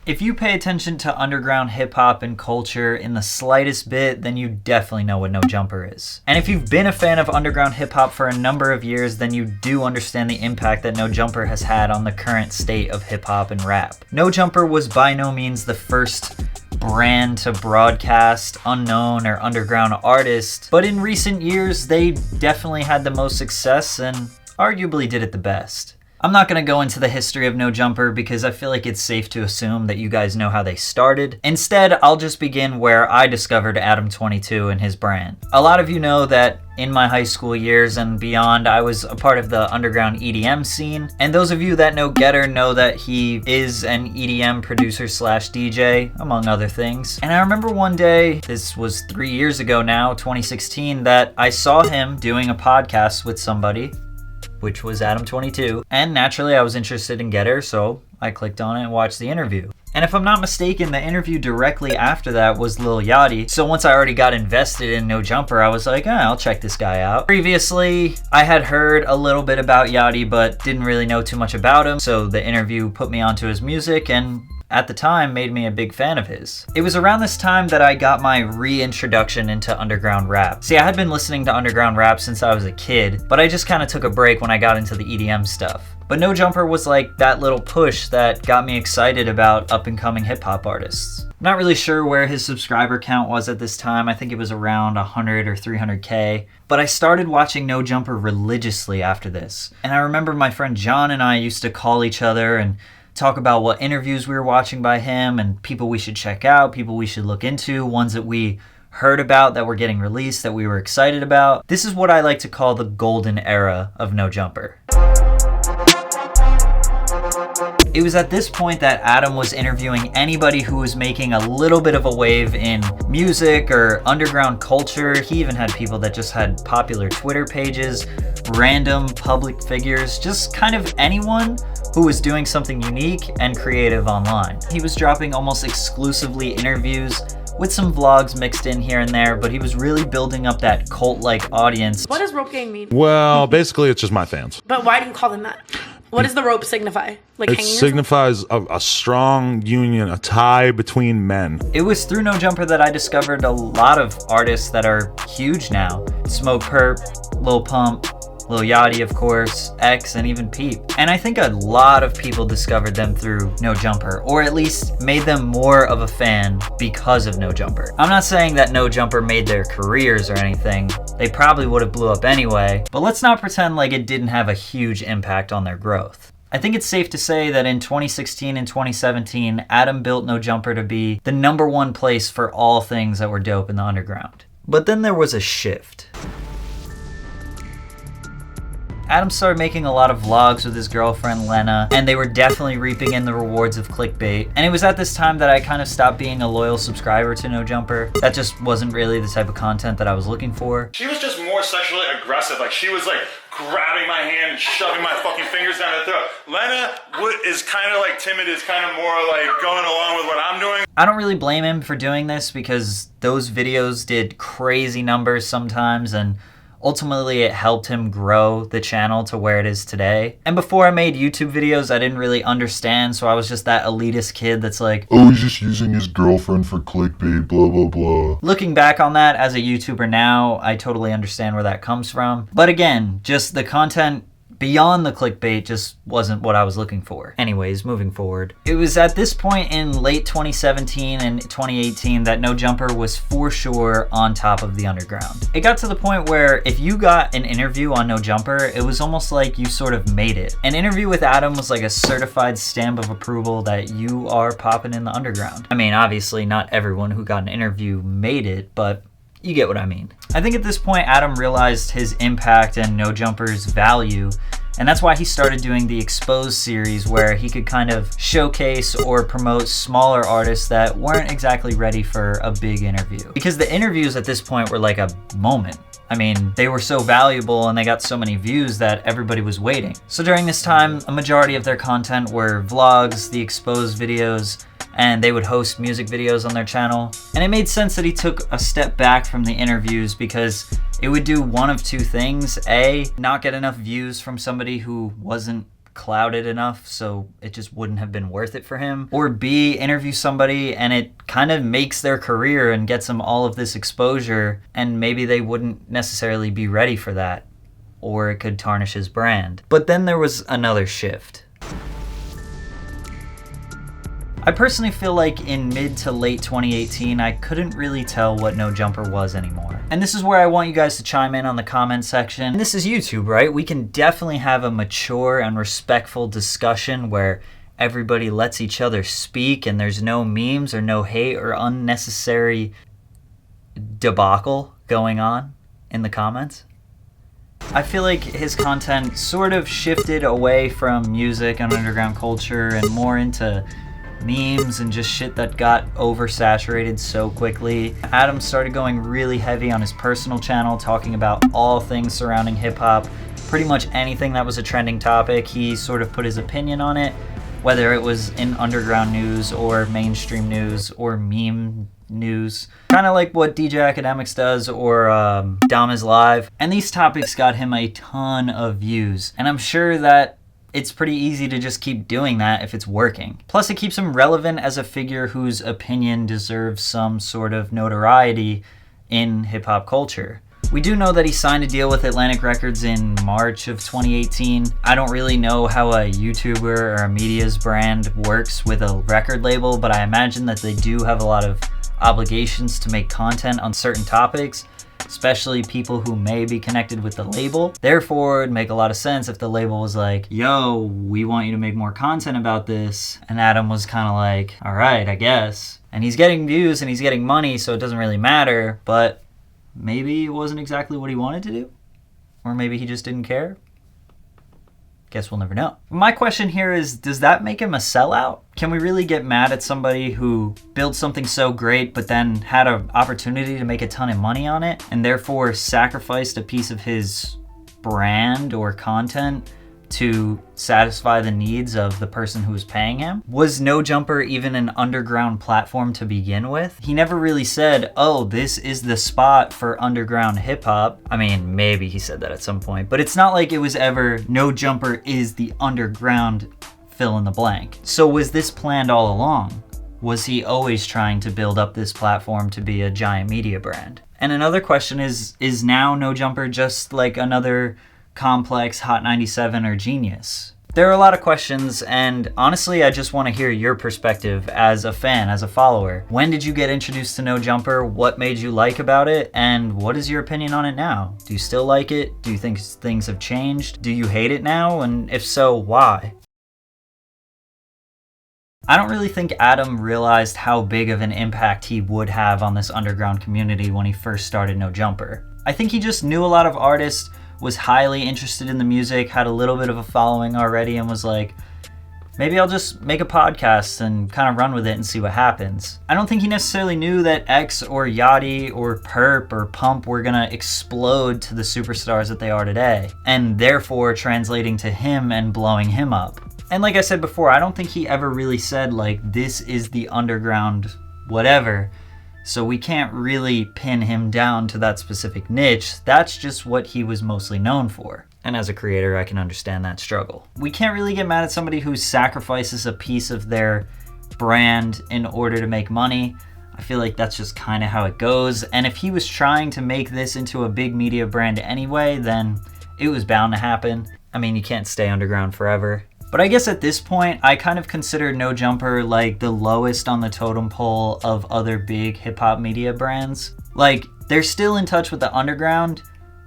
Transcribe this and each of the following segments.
If you pay attention to underground hip-hop and culture in the slightest bit, then you definitely know what No Jumper is. And if you've been a fan of underground hip-hop for a number of years, then you do understand the impact that No Jumper has had on the current state of hip-hop and rap. No Jumper was by no means the first brand to broadcast unknown or underground artists, but in recent years, they definitely had the most success and arguably did it the best. I'm not going to go into the history of No Jumper because I feel like it's safe to assume that you guys know how they started. Instead, I'll just begin where I discovered Adam22 and his brand. A lot of you know that in my high school years and beyond, I was a part of the underground EDM scene. And those of you that know Getter know that he is an EDM producer slash DJ, among other things. And I remember one day, this was 3 years ago now, 2016, that I saw him doing a podcast with somebody, which was Adam22. And naturally I was interested in Getter, so I clicked on it and watched the interview. And if I'm not mistaken, the interview directly after that was Lil Yachty. So once I already got invested in No Jumper, I was like, I'll check this guy out. Previously, I had heard a little bit about Yachty, but didn't really know too much about him. So the interview put me onto his music and at the time made me a big fan of his. It was around this time that I got my reintroduction into underground rap. See, I had been listening to underground rap since I was a kid, but I just kind of took a break when I got into the EDM stuff. But No Jumper was like that little push that got me excited about up-and-coming hip-hop artists. Not really sure where his subscriber count was at this time. I think it was around 100 or 300K. But I started watching No Jumper religiously after this. And I remember my friend John and I used to call each other and talk about what interviews we were watching by him and people we should check out, people we should look into, ones that we heard about that were getting released that we were excited about. This is what I like to call the golden era of No Jumper. It was at this point that Adam was interviewing anybody who was making a little bit of a wave in music or underground culture. He even had people that just had popular Twitter pages, random public figures, just kind of anyone who was doing something unique and creative online. He was dropping almost exclusively interviews with some vlogs mixed in here and there, but he was really building up that cult-like audience. What does rope gang mean? Well, basically it's just my fans. But why do you call them that? What does the rope signify? Like it hanging? Signifies a strong union, a tie between men. It was through No Jumper that I discovered a lot of artists that are huge now. Smoke Perp, Lil Pump, Lil Yachty, of course, X, and even Peep. And I think a lot of people discovered them through No Jumper, or at least made them more of a fan because of No Jumper. I'm not saying that No Jumper made their careers or anything. They probably would have blew up anyway, but let's not pretend like it didn't have a huge impact on their growth. I think it's safe to say that in 2016 and 2017, Adam built No Jumper to be the #1 place for all things that were dope in the underground. But then there was a shift. Adam started making a lot of vlogs with his girlfriend Lena, and they were definitely reaping in the rewards of clickbait. And it was at this time that I kind of stopped being a loyal subscriber to No Jumper. That just wasn't really the type of content that I was looking for. She was just more sexually aggressive. Like, she was like grabbing my hand and shoving my fucking fingers down her throat. Lena is kind of like timid, is kind of more like going along with what I'm doing. I don't really blame him for doing this because those videos did crazy numbers sometimes, and ultimately it helped him grow the channel to where it is today. And before I made YouTube videos, I didn't really understand, so I was just that elitist kid that's like, oh, he's just using his girlfriend for clickbait, blah, blah, blah. Looking back on that as a YouTuber now, I totally understand where that comes from. But again, just the content beyond the clickbait just wasn't what I was looking for. Anyways, moving forward. It was at this point in late 2017 and 2018 that No Jumper was for sure on top of the underground. It got to the point where if you got an interview on No Jumper, it was almost like you sort of made it. An interview with Adam was like a certified stamp of approval that you are popping in the underground. I mean, obviously not everyone who got an interview made it, but you get what I mean. I think at this point, Adam realized his impact and No Jumper's value, and that's why he started doing the Exposed series where he could kind of showcase or promote smaller artists that weren't exactly ready for a big interview. Because the interviews at this point were like a moment. I mean, they were so valuable and they got so many views that everybody was waiting. So during this time, a majority of their content were vlogs, the Exposed videos, and they would host music videos on their channel. And it made sense that he took a step back from the interviews because it would do one of two things. A, not get enough views from somebody who wasn't clouded enough so it just wouldn't have been worth it for him. Or B, interview somebody and it kind of makes their career and gets them all of this exposure, and maybe they wouldn't necessarily be ready for that, or it could tarnish his brand. But then there was another shift. I personally feel like in mid to late 2018, I couldn't really tell what No Jumper was anymore. And this is where I want you guys to chime in on the comment section. And this is YouTube, right? We can definitely have a mature and respectful discussion where everybody lets each other speak and there's no memes or no hate or unnecessary debacle going on in the comments. I feel like his content sort of shifted away from music and underground culture and more into memes and just shit that got oversaturated so quickly. Adam started going really heavy on his personal channel, talking about all things surrounding hip-hop. Pretty much anything that was a trending topic, he sort of put his opinion on it, whether it was in underground news or mainstream news or meme news. Kind of like what DJ Academics does or Dom is Live. And these topics got him a ton of views. And I'm sure that it's pretty easy to just keep doing that if it's working. Plus, it keeps him relevant as a figure whose opinion deserves some sort of notoriety in hip-hop culture. We do know that he signed a deal with Atlantic Records in March of 2018. I don't really know how a YouTuber or a media's brand works with a record label, but I imagine that they do have a lot of obligations to make content on certain topics, especially people who may be connected with the label. Therefore, it'd make a lot of sense if the label was like, yo, we want you to make more content about this. And Adam was kind of like, all right, I guess. And he's getting views and he's getting money, so it doesn't really matter. But maybe it wasn't exactly what he wanted to do. Or maybe he just didn't care. Guess we'll never know. My question here is, does that make him a sellout? Can we really get mad at somebody who built something so great but then had an opportunity to make a ton of money on it and therefore sacrificed a piece of his brand or content to satisfy the needs of the person who was paying him? Was No Jumper even an underground platform to begin with? He never really said, oh, this is the spot for underground hip hop. I mean, maybe he said that at some point, but it's not like it was ever No Jumper is the underground fill in the blank. So was this planned all along? Was he always trying to build up this platform to be a giant media brand? And another question is now No Jumper just like another Complex, Hot 97, or Genius? There are a lot of questions, and honestly, I just want to hear your perspective as a fan, as a follower. When did you get introduced to No Jumper? What made you like about it? And what is your opinion on it now? Do you still like it? Do you think things have changed? Do you hate it now? And if so, why? I don't really think Adam realized how big of an impact he would have on this underground community when he first started No Jumper. I think he just knew a lot of artists, was highly interested in the music, had a little bit of a following already, and was like, maybe I'll just make a podcast and kind of run with it and see what happens. I don't think he necessarily knew that X or Yachty or Perp or Pump were gonna explode to the superstars that they are today, and therefore translating to him and blowing him up. And like I said before, I don't think he ever really said like, this is the underground whatever, so we can't really pin him down to that specific niche. That's just what he was mostly known for. And as a creator, I can understand that struggle. We can't really get mad at somebody who sacrifices a piece of their brand in order to make money. I feel like that's just kind of how it goes. And if he was trying to make this into a big media brand anyway, then it was bound to happen. I mean, you can't stay underground forever. But I guess at this point, I kind of consider No Jumper like the lowest on the totem pole of other big hip-hop media brands. Like, they're still in touch with the underground,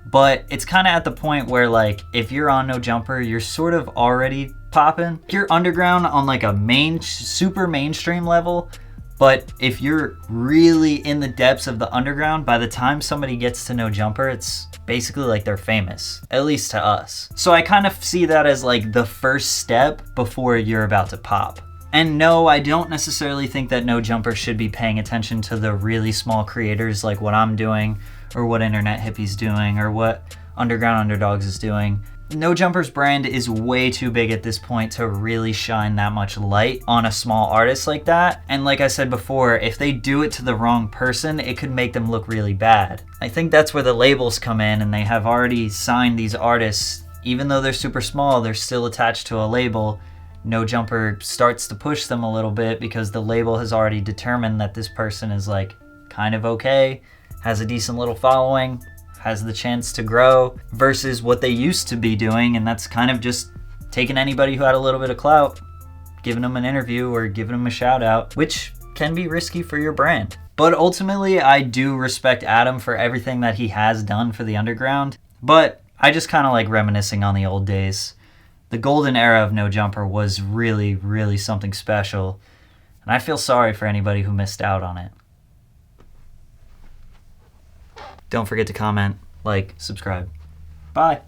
but it's kind of at the point where like, if you're on No Jumper, you're sort of already popping. You're underground on like a super mainstream level, but if you're really in the depths of the underground, by the time somebody gets to No Jumper, it's basically like they're famous, at least to us. So I kind of see that as like the first step before you're about to pop. And no, I don't necessarily think that No Jumper should be paying attention to the really small creators like what I'm doing, or what Internet Hippie's doing, or what Underground Underdogs is doing. No Jumper's brand is way too big at this point to really shine that much light on a small artist like that. And like I said before, if they do it to the wrong person, it could make them look really bad. I think that's where the labels come in, and they have already signed these artists, even though they're super small, they're still attached to a label. No Jumper starts to push them a little bit because the label has already determined that this person is like kind of okay, has a decent little following, has the chance to grow, versus what they used to be doing, and that's kind of just taking anybody who had a little bit of clout, giving them an interview or giving them a shout out, which can be risky for your brand. But ultimately, I do respect Adam for everything that he has done for the underground, but I just kind of like reminiscing on the old days. The golden era of No Jumper was really, really something special, and I feel sorry for anybody who missed out on it. Don't forget to comment, like, subscribe. Bye.